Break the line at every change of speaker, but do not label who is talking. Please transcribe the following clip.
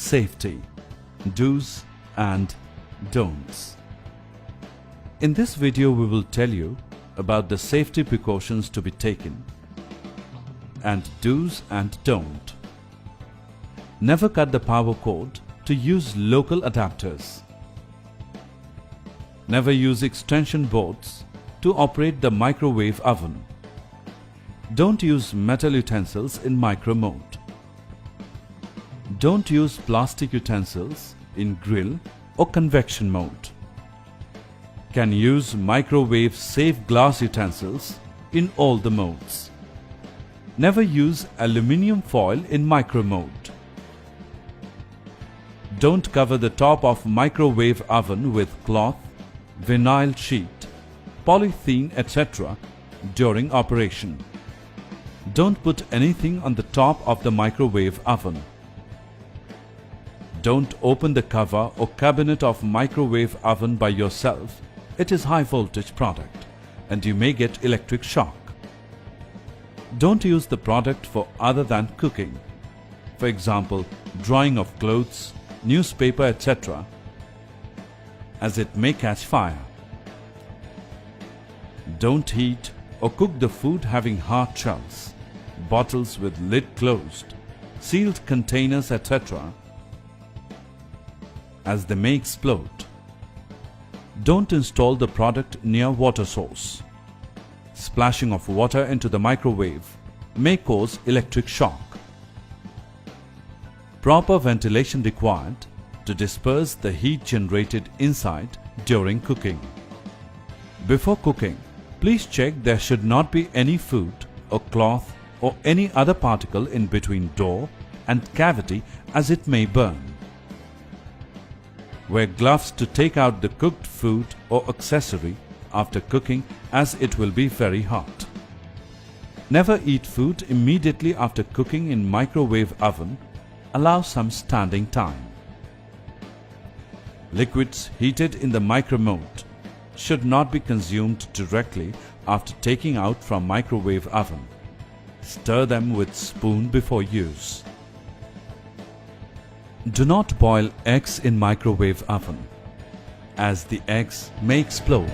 Safety, do's and don'ts. In this video we will tell you about the safety precautions to be taken and do's and don't. Never cut the power cord to use local adapters. Never use extension boards to operate the microwave oven. Don't use metal utensils in micro mode. Don't use plastic utensils in grill or convection mode. Can use microwave safe glass utensils in all the modes. Never use aluminium foil in micro mode. Don't cover the top of microwave oven with cloth, vinyl sheet, polythene, etc. during operation. Don't put anything on the top of the microwave oven. Don't open the cover or cabinet of microwave oven by yourself. It is high voltage product and you may get electric shock. Don't use the product for other than cooking. For example, drying of clothes, newspaper, etc., as it may catch fire. Don't heat or cook the food having hard shells, bottles with lid closed, sealed containers, etc., as they may explode. Don't install the product near water source. Splashing of water into the microwave may cause electric shock. Proper ventilation required to disperse the heat generated inside during cooking. Before cooking, please check there should not be any food or cloth or any other particle in between door and cavity as it may burn. Wear gloves to take out the cooked food or accessory after cooking as it will be very hot. Never eat food immediately after cooking in microwave oven. Allow some standing time. Liquids heated in the micro mode should not be consumed directly after taking out from microwave oven. Stir them with spoon before use. Do not boil eggs in microwave oven, as the eggs may explode.